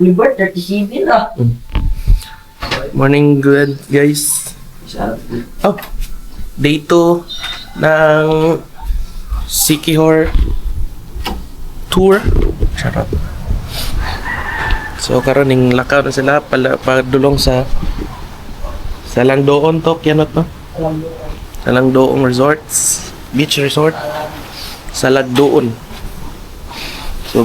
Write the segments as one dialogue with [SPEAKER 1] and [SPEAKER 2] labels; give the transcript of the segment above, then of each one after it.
[SPEAKER 1] Liber, 37 ah.
[SPEAKER 2] Morning, good guys. Oh, day 2 ng Sikihor tour. Charot. So karon ning lakaw na sila pala padulong sa Langdoon to, kianot no? Langdoong Resorts, beach resort sa Langdoon. So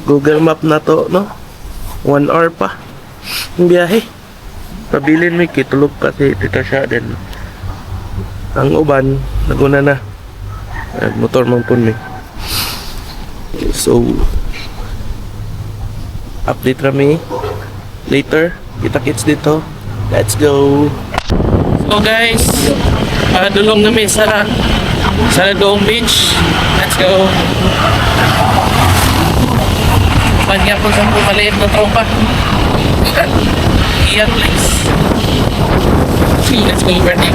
[SPEAKER 2] Google Map na to, no? 1 hour pa ang biyahe. Pabilin may kitulog kasi dito siya din. Ang uban naguna na. Motor man pun mi. So update rami later. Kita-kits dito. Let's go. So guys, dulong kami sa Doong Beach. Let's go. Pagyan po sa maliit na tropa. Iyan please. Let's go Bernie.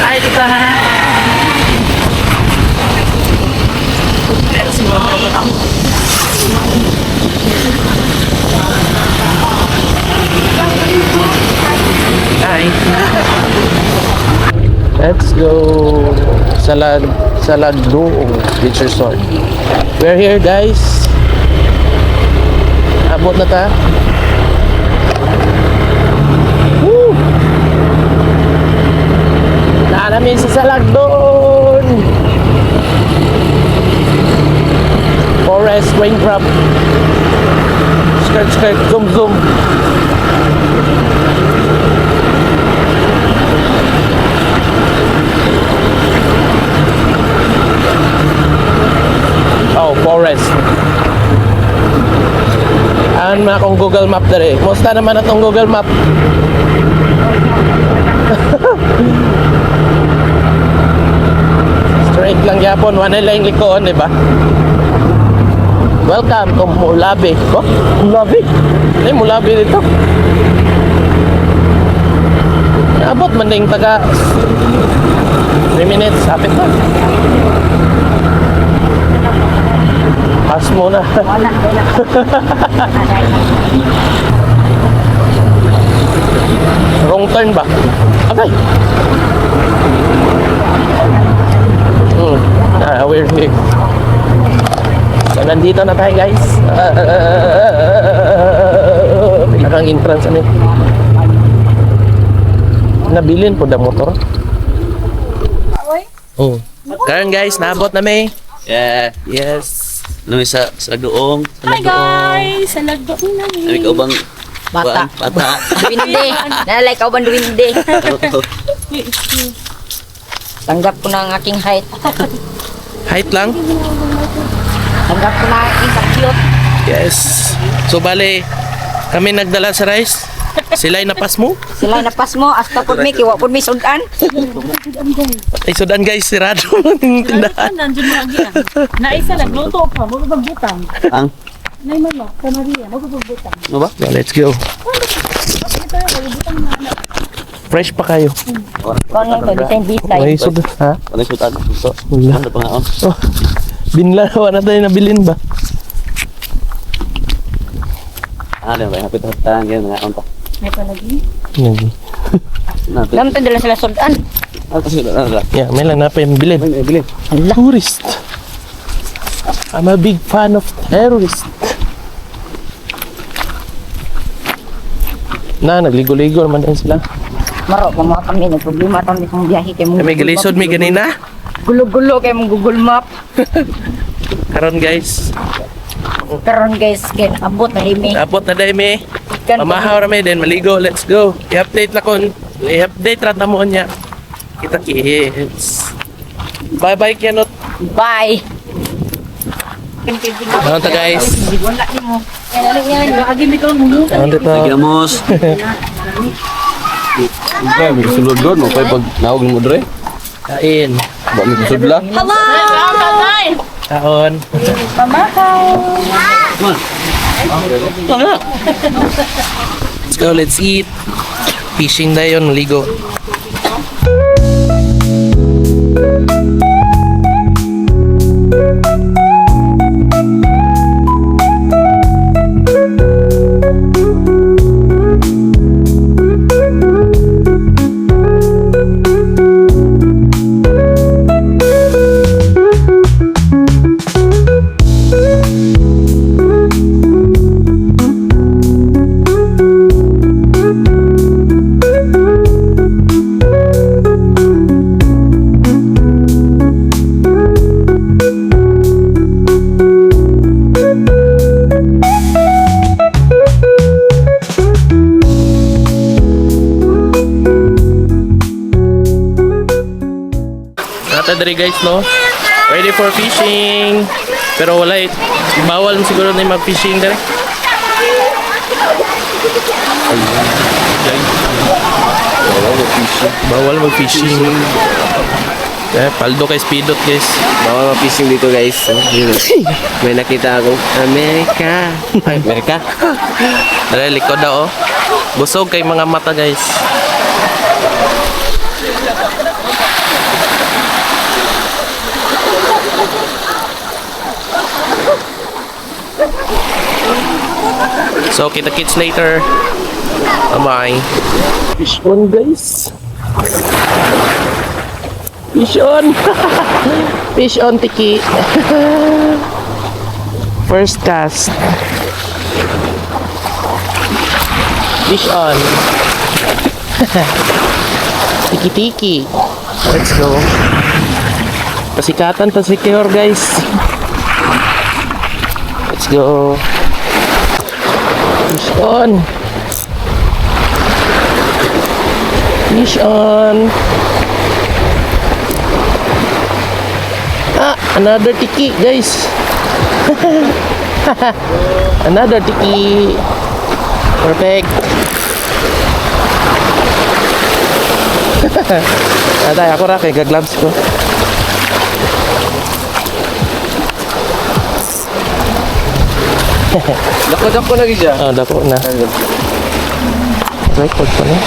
[SPEAKER 2] Ay, dito ha. Let's go. Hi. Let's go sa Langdoong Beach Resort. We're here guys. Abot na ta. Woo! Naalamin sa Langdoon. Forest, raindrop. Skirt, zoom. Oh, forest. An na akong Google Map dere. Musta naman atong Google Map? Straight lang yapon, wala lang likoon, di ba? Welcome to Mulabi. Oh, Mulabi. Ay, Mulabi dito. Abot man ding taga 3 minutes, sapit na. Pass muna. Wrong turn ba? Okay. We're here. So, nandito na tayo guys. Pinakang entrance ano. Nabilin po da motor. Oh. Karon guys, naabot na may.
[SPEAKER 3] Yeah.
[SPEAKER 2] Yes.
[SPEAKER 3] Lumis sa Doong.
[SPEAKER 4] Hi guys! Sa Langdoon namin.
[SPEAKER 3] Ano ikaw bang
[SPEAKER 1] Bata.
[SPEAKER 3] Bata.
[SPEAKER 1] Duwinde. Nalalay ka ba duwinde? Tanggap ko na ang aking height.
[SPEAKER 2] Height lang.
[SPEAKER 1] Tanggap ko na ang aking cute.
[SPEAKER 2] Yes. So bale, kami nagdala sa rice. Sila'y napas mo.
[SPEAKER 1] Sila napas mo, hasta po may kiwa po may sudan.
[SPEAKER 2] Ay, sudan guys, sirado ang tindahan.
[SPEAKER 4] Nandiyan mo lagi ah. Naisa lang, luto pa, magpagbutang.
[SPEAKER 3] Ang?
[SPEAKER 4] Nay mama, sa Maria, magpagbutang.
[SPEAKER 3] Ano ba?
[SPEAKER 2] So, let's go. Fresh pa kayo.
[SPEAKER 1] Kung ano ito, design bitay.
[SPEAKER 2] May sudan, ha?
[SPEAKER 3] Ano yung sutan? Gusto?
[SPEAKER 2] Wala.
[SPEAKER 3] Ano pa nga on?
[SPEAKER 2] Oh, binlawa na tayo nabilin ba?
[SPEAKER 3] Ano ba? Hapit-hapitan. Ganyan nga on pa.
[SPEAKER 4] May palagi.
[SPEAKER 2] Hindi.
[SPEAKER 3] Napit.
[SPEAKER 1] Dam to dala sila sudan.
[SPEAKER 3] Ano kasi ano?
[SPEAKER 2] Yeah, may lang na pa yung bilin.
[SPEAKER 3] Ay, bilhin.
[SPEAKER 2] Tourist. I'm a big fan of terrorist. Nagligo-ligo naman din sila.
[SPEAKER 1] Maro pa mga kami, nagproblema ito itong biyahe kay mong
[SPEAKER 2] May galisod, may ganina.
[SPEAKER 1] gulo-gulo kay mong Google Map.
[SPEAKER 2] Karon guys,
[SPEAKER 1] Karon guys, kay abot na himi.
[SPEAKER 2] abot na dahil may pamahaw na may din, maligo, let's go. I-update na kon, i-update rat na mo niya. Kita kids. Bye-bye Kianot.
[SPEAKER 1] Bye.
[SPEAKER 2] Ano to guys?
[SPEAKER 1] Wala ni mo. Yan.
[SPEAKER 4] Lagi may kang mulu.
[SPEAKER 2] Ano dito?
[SPEAKER 3] Sigamos. Okay, may sulod doon. Okay, pag nawag mo dre.
[SPEAKER 2] Kain.
[SPEAKER 3] Ba may kusudla.
[SPEAKER 4] Hello!
[SPEAKER 2] Kaon.
[SPEAKER 4] Pamakaw!
[SPEAKER 2] Let's go, let's eat. Fishing na yun, maligo. diri guys, no? Ready for fishing. Pero wala eh. Bawal mo siguro na mag-fishing diri. Bawal mag-fishing. Paldo kay speedot guys.
[SPEAKER 3] Bawal ma-fishing dito guys. May nakita akong Amerika. Ay, Amerika?
[SPEAKER 2] Dali, likod na oh. Busog kay mga mata guys. So, kita-kits later. Bye-bye. Fish on guys. Fish on. Fish on, Tiki. First cast. Fish on. Tiki-tiki. Let's go. Pasikatan, pasikyor guys. Let's go. Fish on. Fish on. Ah, another tiki guys. Another tiki. Perfect. Atay, ako ra kay gagloves ko.
[SPEAKER 3] Dako-dako lagi siya.
[SPEAKER 2] Ah, dako na. Record pa na.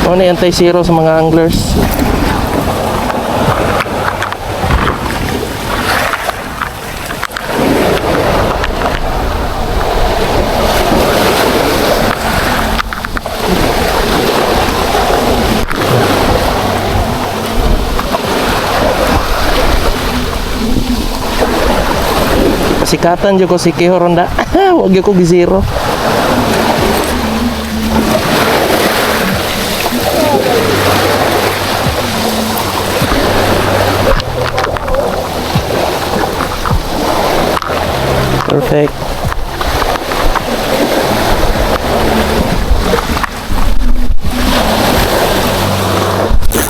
[SPEAKER 2] Ano yung anti-zero sa mga anglers? Sikatan dyan ko si Keho Ronda. Huwag ko gizero. Perfect.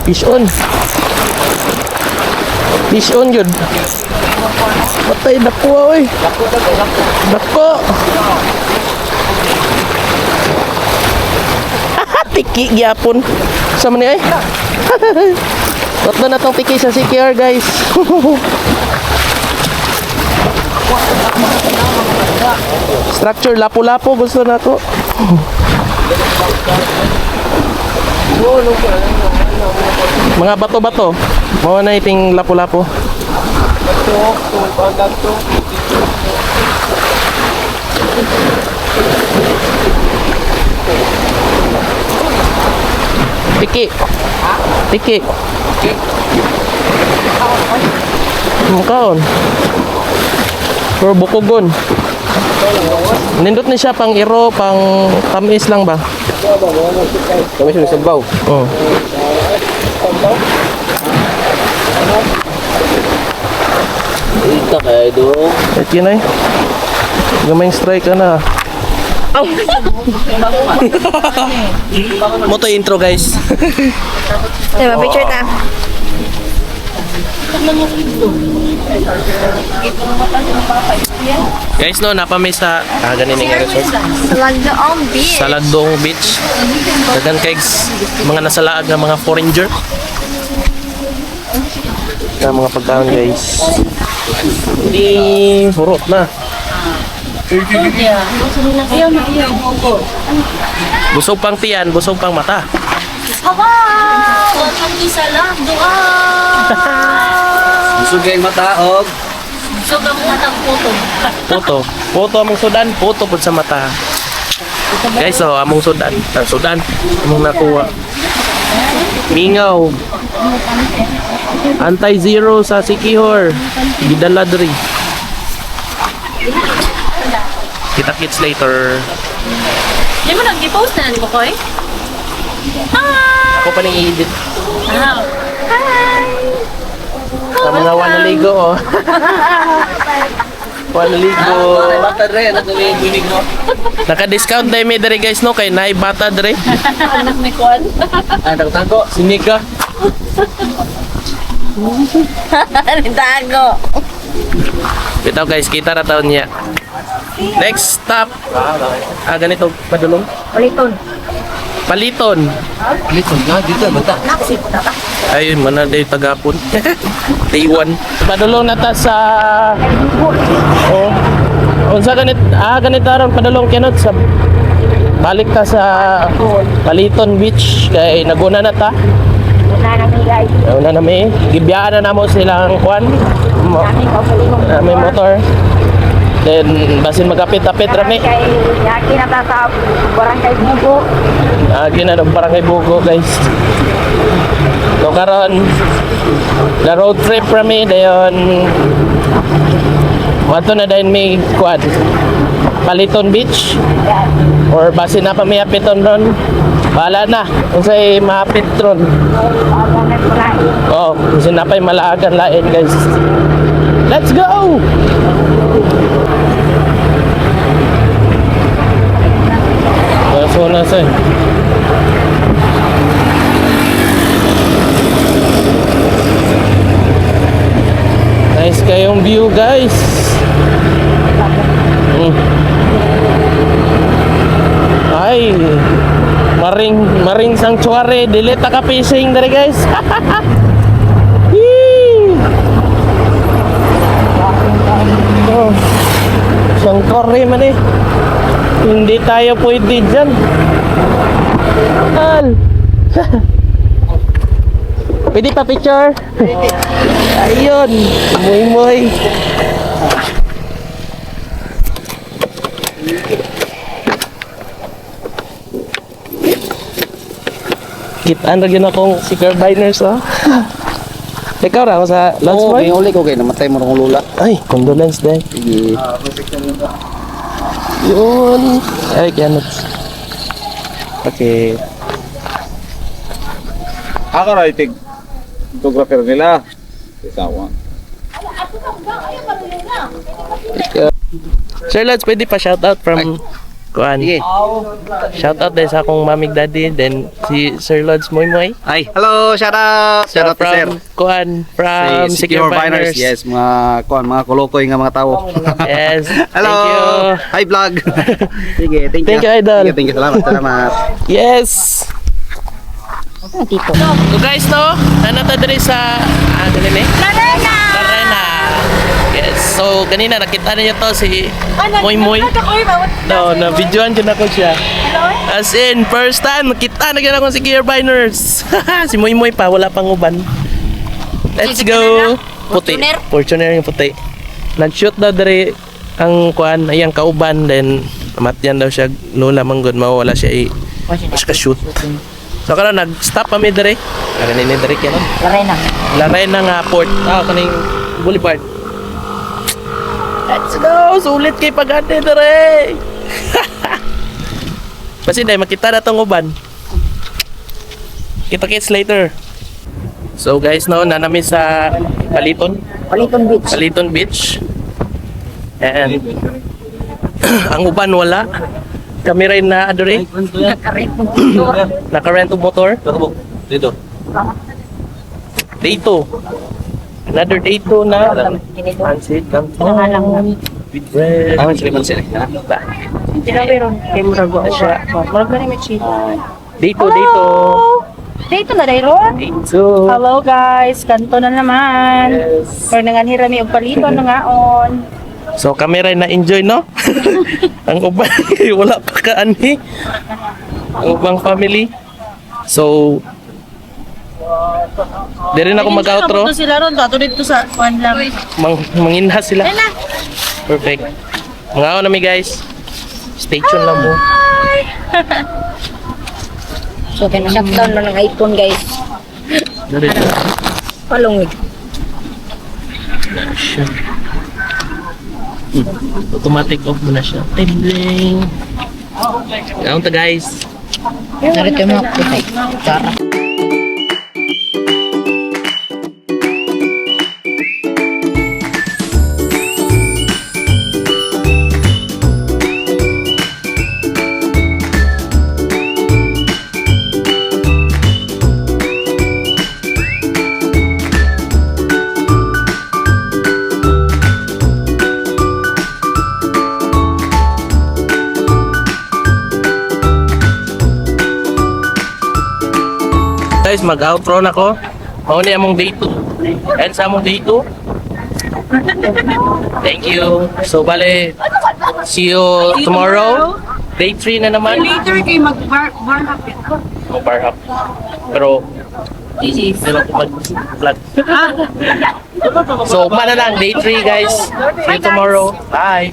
[SPEAKER 2] Fish on. Fish on yun. Patay, dako oy. Dako. Tiki gyapon. Sa man ni ay. Tatlo na tong tiki sa CKR guys. Structure lapo-lapo gusto na to. Mga bato-bato. Mga na iting lapo-lapo. Tiki. Tiki. Makaon. Pero bukogon. Nindot ni siya pang iro, pang tamis lang ba?
[SPEAKER 3] Kami sa sabaw.
[SPEAKER 2] Oh.
[SPEAKER 3] Ita kaya ito.
[SPEAKER 2] At yun ay. Gamayng strike ka na. Mo to intro guys.
[SPEAKER 1] Diba, picture ta.
[SPEAKER 2] Guys no, napamay sa ganun nga resort.
[SPEAKER 1] Salagdoong beach.
[SPEAKER 2] Sa Lagdong Beach. Dagan kay mga nasalaag na mga foreigner. Na mga pagkaon guys. Hindi furot na. Busog pang tiyan, busog pang mata.
[SPEAKER 1] Hawa! Huwag kang isa lang. Doa!
[SPEAKER 3] Busog kayong mataog.
[SPEAKER 1] So, kang matang puto.
[SPEAKER 2] Puto. Puto among sudan, puto pud sa mata. Guys, so among sudan, sudan among nakuha. Mingaw. Anti-zero sa Sikihor. Gidala diri. Kita-kits later.
[SPEAKER 1] Hindi mo nag-post na, di ba, Koy? Hi!
[SPEAKER 2] Ako pa nang i-edit.
[SPEAKER 1] Hi!
[SPEAKER 2] Sa mga wanaligo, oh. Wanaligo.
[SPEAKER 3] Bata rin, nagaligo.
[SPEAKER 2] Naka-discount tayo may dere guys, no? Kay naay bata dere.
[SPEAKER 1] Anak ni Kwan.
[SPEAKER 3] Ah, nagtago.
[SPEAKER 2] Si Nika.
[SPEAKER 1] Tago.
[SPEAKER 2] Ito guys, kita na taon niya. Next stop. Ganito, padulong.
[SPEAKER 1] Uliton.
[SPEAKER 2] Paliton.
[SPEAKER 3] Dito na, dito, bata.
[SPEAKER 1] Naksip na ka.
[SPEAKER 2] Ayun, mana day tagapon. Day 1. Padulong na ta sa... Oh. Unsa ganit aron padulong kinot sa... Balik ta sa Paliton Beach kay naguna na ta.
[SPEAKER 1] Wala na mi guys.
[SPEAKER 2] Una na may gibiyaan na namo silang kwan.
[SPEAKER 1] Kami ko sa
[SPEAKER 2] May motor. Then basin magapit-apit rami.
[SPEAKER 1] Kay yaki na ta sa barangay Bugo.
[SPEAKER 2] Gina ng barangay Bugo guys. So karon la road trip rami dayon. Wato na dayon may quad. Paliton Beach or basin na pa may apiton ron. Bahala na kung sa'y maapit ron. Oh, kasi na pa'y malaagan lain guys. Let's go! So na sa'y. Nice kayong view guys. Ay, maring sanctuary, dili ta ka fishing dere guys. Yee! Oh, sanctuary man eh. Hindi tayo pwede dyan. Al. Pwede pa picture? Ayun, muy. Kitaan rin akong si Carbiners, oh. Ikaw ra ako sa lunch
[SPEAKER 3] Oo,
[SPEAKER 2] boy?
[SPEAKER 3] may uli ko kay namatay mo rong lula.
[SPEAKER 2] Ay, condolence din.
[SPEAKER 3] Sige.
[SPEAKER 2] Yun. Ay, kaya Okay.
[SPEAKER 5] Ako na itig photographer nila. Isawa.
[SPEAKER 2] Sir Lods, pwede pa shoutout from Kuan.
[SPEAKER 3] Sige.
[SPEAKER 2] Shoutout din sa akong mamig daddy, then si Sir Lods Moy.
[SPEAKER 3] Ay, hello, shout out. Shout out to sir.
[SPEAKER 2] From Kuan, from
[SPEAKER 3] Si
[SPEAKER 2] Secure Biners.
[SPEAKER 3] Yes, mga kolokoy nga mga tao.
[SPEAKER 2] Yes.
[SPEAKER 3] Hello.
[SPEAKER 2] Thank you.
[SPEAKER 3] Hi vlog. Sige, thank you.
[SPEAKER 2] Thank you, idol.
[SPEAKER 3] Thank you, salamat.
[SPEAKER 2] Yes.
[SPEAKER 1] Dito.
[SPEAKER 2] So guys, no, nanata diri sa ganun eh.
[SPEAKER 1] Larena.
[SPEAKER 2] Larena. Yes. So kanina nakita niyo to si Moy. No, na videoan din ako siya. As in, first time nakita na gyud ako si Gear Biners. Si Moy pa, wala pang uban. Let's go. Puti. Fortuner yung puti. Nag-shoot daw diri ang kuan ayang kauban, then namatyan daw siya lola manggod mawala siya mas ka-shoot. So karon nag-stop kami diri. Kanin ni diri kaya
[SPEAKER 1] Larena.
[SPEAKER 2] Larena nga port. Kaning boulevard. Let's go! Sulit kay pagante dere. Kasi dahil makita na tong uban. Kita-kits later. So guys, no, nanami sa Paliton Beach. And ang uban wala. Kami rin na adore. Naka-rent og motor.
[SPEAKER 3] Dito.
[SPEAKER 2] Day 2. Another day 2 na. Pansit, kangkong, with bread.
[SPEAKER 3] Tama sila man sila.
[SPEAKER 1] Sila meron. Kay Murago ako siya. Murago na may chita.
[SPEAKER 2] Day 2.
[SPEAKER 1] Dito na dayron.
[SPEAKER 2] Day 2.
[SPEAKER 4] Hello guys, kanto na naman.
[SPEAKER 2] Yes.
[SPEAKER 4] Or nanganhira mi og palito na ngaon.
[SPEAKER 2] So kami rin na-enjoy, no? Ang ubang wala pa kaani. Ang ubang family. So di rin ako mag-outro.
[SPEAKER 4] Dito sila ron, ato dito sa kuan lang.
[SPEAKER 2] Manginha sila. Perfect. Mga nami guys. Stay tuned lang mo.
[SPEAKER 1] So, shutdown na ng iPhone, guys.
[SPEAKER 2] Dari.
[SPEAKER 1] Palungig.
[SPEAKER 2] Automatic off mo na siya. Tingling. Ngayon ta guys.
[SPEAKER 1] Narito mo. Tara.
[SPEAKER 2] guys, mag-outro na ko. Mauni among day 2. And sa among day 2. Thank you. So bale, see you tomorrow. Day 3 na naman.
[SPEAKER 4] Later kayo mag-bar up.
[SPEAKER 2] Bar up. Pero pero mag-vlog. So, mana lang, day 3 guys. See you tomorrow. Bye.